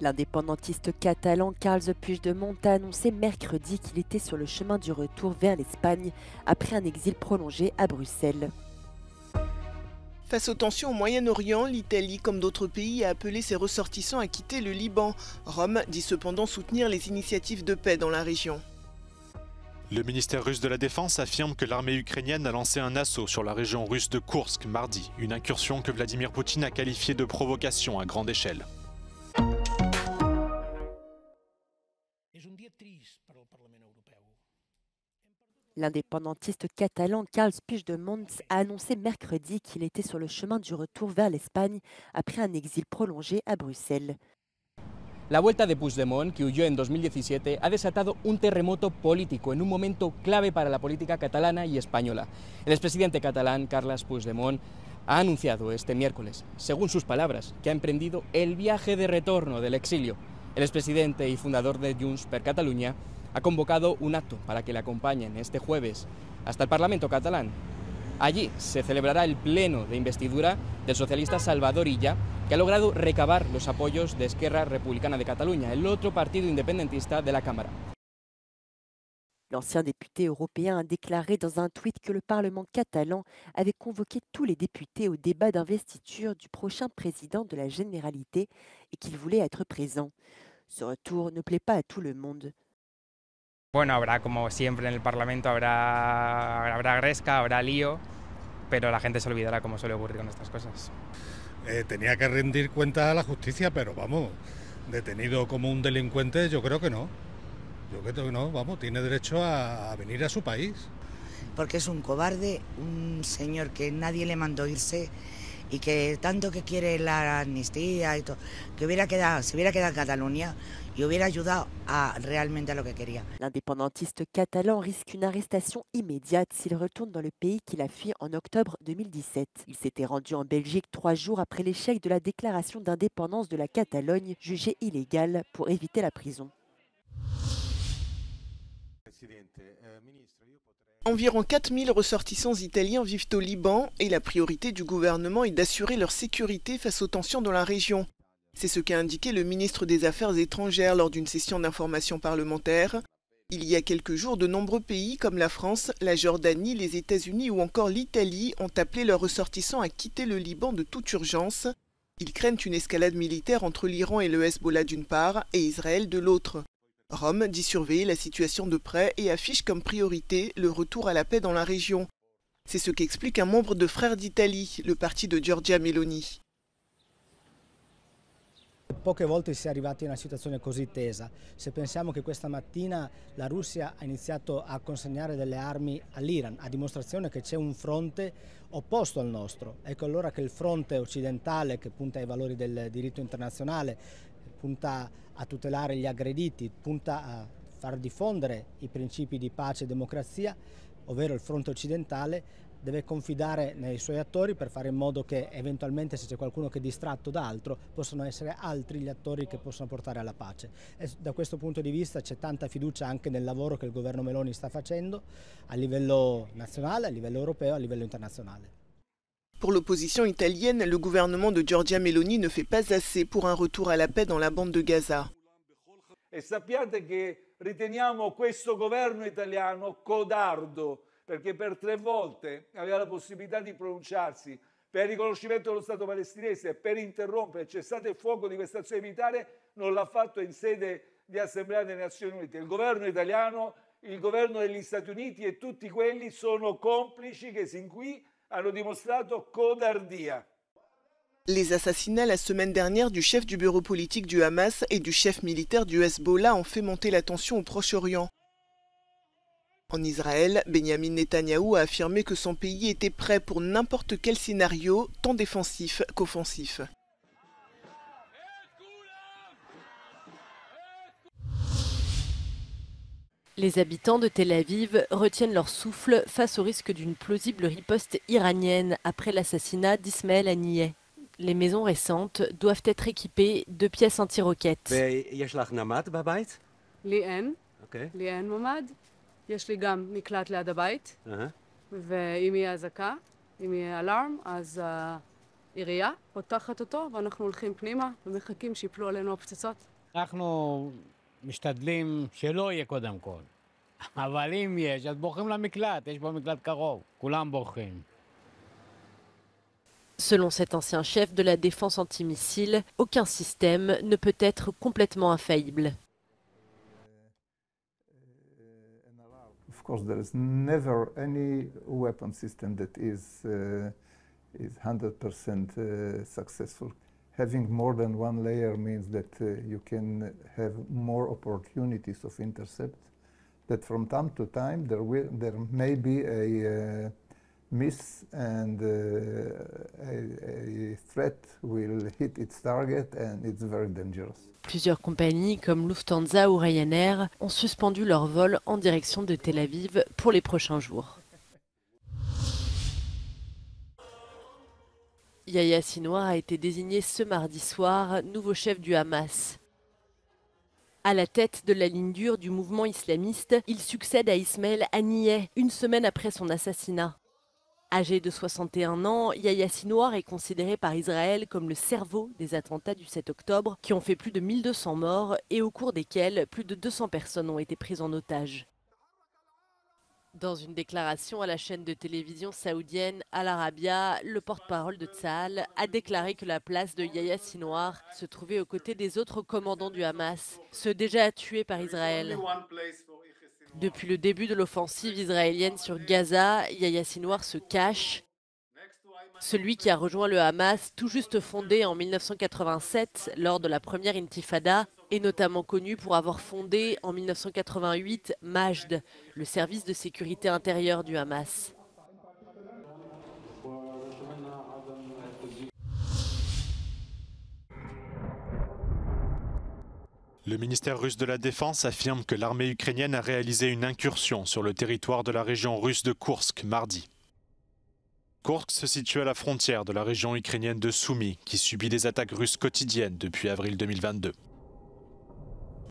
L'indépendantiste catalan Carles Puigdemont a annoncé mercredi qu'il était sur le chemin du retour vers l'Espagne après un exil prolongé à Bruxelles. Face aux tensions au Moyen-Orient, l'Italie, comme d'autres pays, a appelé ses ressortissants à quitter le Liban. Rome dit cependant soutenir les initiatives de paix dans la région. Le ministère russe de la Défense affirme que l'armée ukrainienne a lancé un assaut sur la région russe de Koursk mardi, une incursion que Vladimir Poutine a qualifiée de provocation à grande échelle. L'indépendantiste catalan Carles Puigdemont a annoncé mercredi qu'il était sur le chemin du retour vers l'Espagne après un exil prolongé à Bruxelles. La vuelta de Puigdemont, que huyó en 2017, ha desatado un terremoto político en un momento clave para la política catalana y española. El expresidente catalán, Carles Puigdemont, ha anunciado este miércoles, según sus palabras, que ha emprendido el viaje de retorno del exilio. El expresidente y fundador de Junts per Catalunya ha convocado un acto para que le acompañen este jueves hasta el Parlamento catalán. Allí se celebrará el pleno de investidura del socialista Salvador Illa, que ha logrado recabar los apoyos de Esquerra Republicana de Cataluña, el otro partido independentista de la Cámara. L'ancien député européen a déclaré dans un tweet que le Parlement catalan avait convoqué tous les députés au débat d'investiture du prochain président de la Généralité et qu'il voulait être présent. Ce retour ne plaît pas à tout le monde. Bueno, habrá como siempre en el Parlamento, habrá gresca, habrá lío, pero la gente se olvidará como suele ocurrir con estas cosas. Tenía que rendir cuenta a la justicia, pero vamos, detenido como un delincuente yo creo que no. Yo creo que no, vamos, tiene derecho a venir a su país. Porque es un cobarde, un señor que nadie le mandó irse y que tanto que quiere la amnistía y todo, que se hubiera quedado en Cataluña y hubiera ayudado realmente a lo que quería. L'indépendantiste catalan risque une arrestation immédiate s'il retourne dans le pays qu'il a fui en octobre 2017. Il s'était rendu en Belgique 3 jours après l'échec de la déclaration d'indépendance de la Catalogne, jugée illégale pour éviter la prison. Environ 4000 ressortissants italiens vivent au Liban et la priorité du gouvernement est d'assurer leur sécurité face aux tensions dans la région. C'est ce qu'a indiqué le ministre des Affaires étrangères lors d'une session d'information parlementaire. Il y a quelques jours, de nombreux pays comme la France, la Jordanie, les États-Unis ou encore l'Italie ont appelé leurs ressortissants à quitter le Liban de toute urgence. Ils craignent une escalade militaire entre l'Iran et le Hezbollah d'une part et Israël de l'autre. Rome dit surveiller la situation de près et affiche comme priorité le retour à la paix dans la région. C'est ce qu'explique un membre de Frères d'Italie, le parti de Giorgia Meloni. Poche volte si è arrivati in una situazione così tesa. Se pensiamo che questa mattina la Russia ha iniziato a consegnare delle armi all'Iran, a dimostrazione che c'è un fronte opposto al nostro. Ecco allora che il fronte occidentale, che punta ai valori del diritto internazionale, punta a tutelare gli aggrediti, punta a far diffondere i principi di pace e democrazia, ovvero il fronte occidentale, deve confidare nei suoi attori per fare in modo che eventualmente se c'è qualcuno che è distratto da altro possano essere altri gli attori che possono portare alla pace. E da questo punto di vista c'è tanta fiducia anche nel lavoro che il governo Meloni sta facendo a livello nazionale, a livello europeo, a livello internazionale. Pour l'opposition italienne, le gouvernement de Giorgia Meloni ne fait pas assez pour un retour à la paix dans la bande de Gaza. E sappiate che riteniamo questo governo italiano codardo, perché per 3 volte aveva la possibilità di pronunciarsi per il riconoscimento dello Stato palestinese e per interrompere il cessate il fuoco di questa azione militare, non l'ha fatto in sede di Assemblea delle Nazioni Unite. Il governo italiano, il governo degli Stati Uniti e tutti quelli sono complici che sin qui hanno dimostrato codardia. Les assassinats la semaine dernière du chef du bureau politique du Hamas et du chef militaire du Hezbollah ont fait monter la tension au Proche-Orient. En Israël, Benjamin Netanyahou a affirmé que son pays était prêt pour n'importe quel scénario, tant défensif qu'offensif. Les habitants de Tel Aviv retiennent leur souffle face au risque d'une plausible riposte iranienne après l'assassinat d'Ismaël Haniyeh. Les maisons récentes doivent être équipées de pièces anti-roquettes. לי אין ממ"ד, יש לי גם מקלט ליד הבית, ואם יהיה אזעקה, אם יהיה אלארם, אז עירייה פותחת אותו ואנחנו הולכים פנימה ומחכים שיפלו עלינו הפצצות. אנחנו משתדלים שלא יהיה קודם כל. אבל אם יש, אז בורחים למקלט, יש פה מקלט קרוב, כולם בורחים. Selon cet ancien chef de la défense antimissile, aucun système ne peut être complètement infaillible. Of course, there is never any weapon system that is 100% successful. Having more than one layer means that you can have more opportunities of intercept. That from time to time there may be a miss and a threat will hit its target and it's very dangerous. Plusieurs compagnies comme Lufthansa ou Ryanair ont suspendu leur vol en direction de Tel Aviv pour les prochains jours. Yahya Sinwar a été désigné ce mardi soir nouveau chef du Hamas. À la tête de la ligne dure du mouvement islamiste, il succède à Ismaël Haniyeh, une semaine après son assassinat. Âgé de 61 ans, Yahya Sinwar est considéré par Israël comme le cerveau des attentats du 7 octobre qui ont fait plus de 1200 morts et au cours desquels plus de 200 personnes ont été prises en otage. Dans une déclaration à la chaîne de télévision saoudienne Al Arabiya, le porte-parole de Tsahal a déclaré que la place de Yahya Sinwar se trouvait aux côtés des autres commandants du Hamas, ceux déjà tués par Israël. Depuis le début de l'offensive israélienne sur Gaza, Yahya Sinwar se cache. Celui qui a rejoint le Hamas, tout juste fondé en 1987 lors de la première intifada, est notamment connu pour avoir fondé en 1988 Majd, le service de sécurité intérieure du Hamas. Le ministère russe de la Défense affirme que l'armée ukrainienne a réalisé une incursion sur le territoire de la région russe de Koursk mardi. Koursk se situe à la frontière de la région ukrainienne de Soumy, qui subit des attaques russes quotidiennes depuis avril 2022.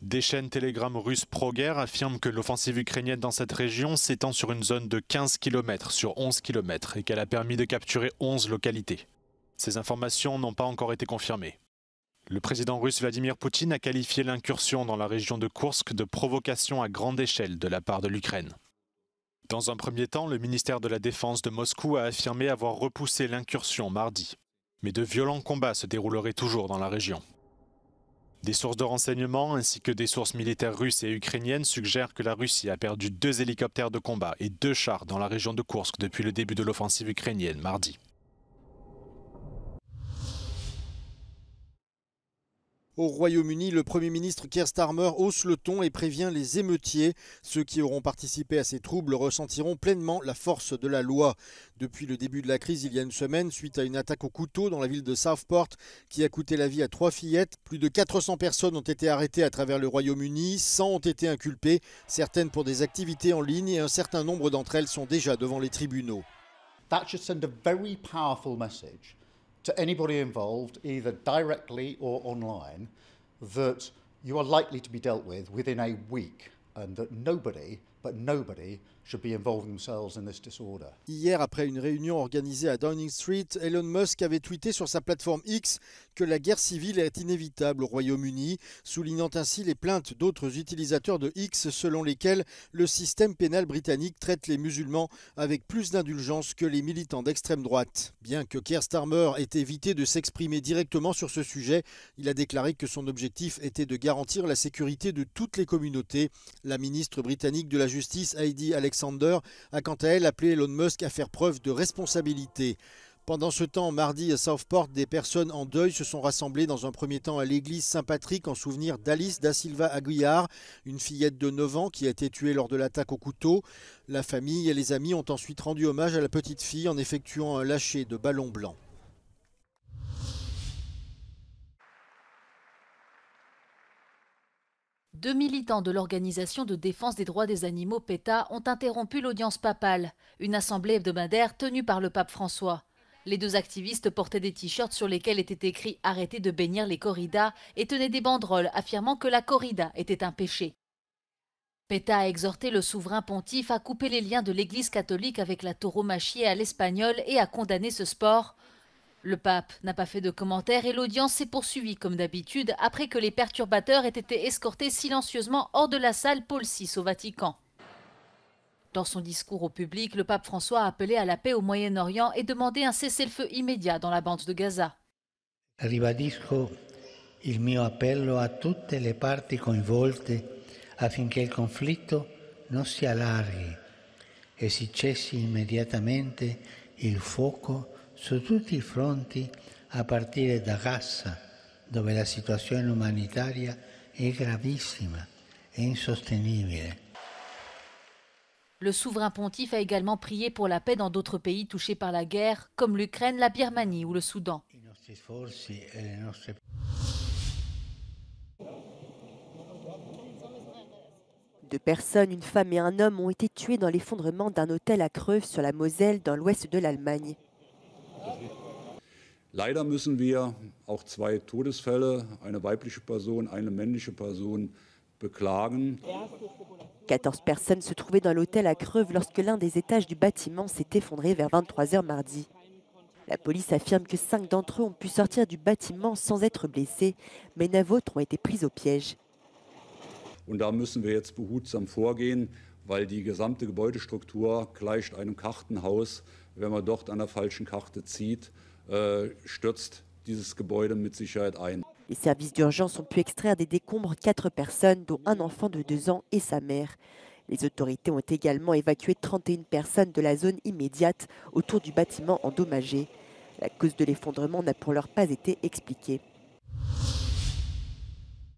Des chaînes Telegram russes pro-guerre affirment que l'offensive ukrainienne dans cette région s'étend sur une zone de 15 km sur 11 km et qu'elle a permis de capturer 11 localités. Ces informations n'ont pas encore été confirmées. Le président russe Vladimir Poutine a qualifié l'incursion dans la région de Koursk de provocation à grande échelle de la part de l'Ukraine. Dans un premier temps, le ministère de la Défense de Moscou a affirmé avoir repoussé l'incursion mardi. Mais de violents combats se dérouleraient toujours dans la région. Des sources de renseignement ainsi que des sources militaires russes et ukrainiennes suggèrent que la Russie a perdu 2 hélicoptères de combat et 2 chars dans la région de Koursk depuis le début de l'offensive ukrainienne mardi. Au Royaume-Uni, le Premier ministre Keir Starmer hausse le ton et prévient les émeutiers. Ceux qui auront participé à ces troubles ressentiront pleinement la force de la loi. Depuis le début de la crise il y a une semaine, suite à une attaque au couteau dans la ville de Southport qui a coûté la vie à 3 fillettes, plus de 400 personnes ont été arrêtées à travers le Royaume-Uni, 100 ont été inculpées, certaines pour des activités en ligne et un certain nombre d'entre elles sont déjà devant les tribunaux. That should send a very powerful message to anybody involved, either directly or online, that you are likely to be dealt with within a week and that nobody should be involving themselves in this disorder. Hier, après une réunion organisée à Downing Street, Elon Musk avait tweeté sur sa plateforme X que la guerre civile est inévitable au Royaume-Uni, soulignant ainsi les plaintes d'autres utilisateurs de X selon lesquelles le système pénal britannique traite les musulmans avec plus d'indulgence que les militants d'extrême droite. Bien que Keir Starmer ait évité de s'exprimer directement sur ce sujet, il a déclaré que son objectif était de garantir la sécurité de toutes les communautés. La ministre britannique de la Justice, Heidi Alexander, a quant à elle appelé Elon Musk à faire preuve de responsabilité. Pendant ce temps, mardi à Southport, des personnes en deuil se sont rassemblées dans un premier temps à l'église Saint-Patrick en souvenir d'Alice da Silva Aguiar, une fillette de 9 ans qui a été tuée lors de l'attaque au couteau. La famille et les amis ont ensuite rendu hommage à la petite fille en effectuant un lâcher de ballons blancs. Deux militants de l'Organisation de défense des droits des animaux PETA ont interrompu l'audience papale, une assemblée hebdomadaire tenue par le pape François. Les deux activistes portaient des t-shirts sur lesquels était écrit « Arrêtez de bénir les corridas » et tenaient des banderoles affirmant que la corrida était un péché. PETA a exhorté le souverain pontife à couper les liens de l'Église catholique avec la tauromachie à l'espagnol et à condamner ce sport. Le pape n'a pas fait de commentaires et l'audience s'est poursuivie comme d'habitude après que les perturbateurs aient été escortés silencieusement hors de la salle Paul VI au Vatican. Dans son discours au public, le pape François a appelé à la paix au Moyen-Orient et demandé un cessez-le-feu immédiat dans la bande de Gaza. Ribadisco il mio appello a tutte le parti coinvolte affinché il conflitto non si allarghi e si cessi immediatamente il fuoco su tutti i fronti a partire da Gaza, dove la situazione umanitaria è gravissima e insostenibile. Le souverain pontife a également prié pour la paix dans d'autres pays touchés par la guerre, comme l'Ukraine, la Birmanie ou le Soudan. Deux personnes, une femme et un homme, ont été tués dans l'effondrement d'un hôtel à Creux sur la Moselle, dans l'ouest de l'Allemagne. Leider müssen wir auch 2 Todesfälle, eine weibliche Person, eine männliche Person, beklagen. 14 personnes se trouvaient dans l'hôtel à Creuve lorsque l'un des étages du bâtiment s'est effondré vers 23 h mardi. La police affirme que 5 d'entre eux ont pu sortir du bâtiment sans être blessés, mais 9 autres ont été pris au piège. Und da müssen wir jetzt behutsam vorgehen, weil die gesamte Gebäudestruktur gleicht einem Kartenhaus. Wenn man dort an der falschen Karte zieht, stürzt dieses Gebäude mit Sicherheit ein. Les services d'urgence ont pu extraire des décombres 4 personnes, dont un enfant de 2 ans et sa mère. Les autorités ont également évacué 31 personnes de la zone immédiate autour du bâtiment endommagé. La cause de l'effondrement n'a pour l'heure pas été expliquée.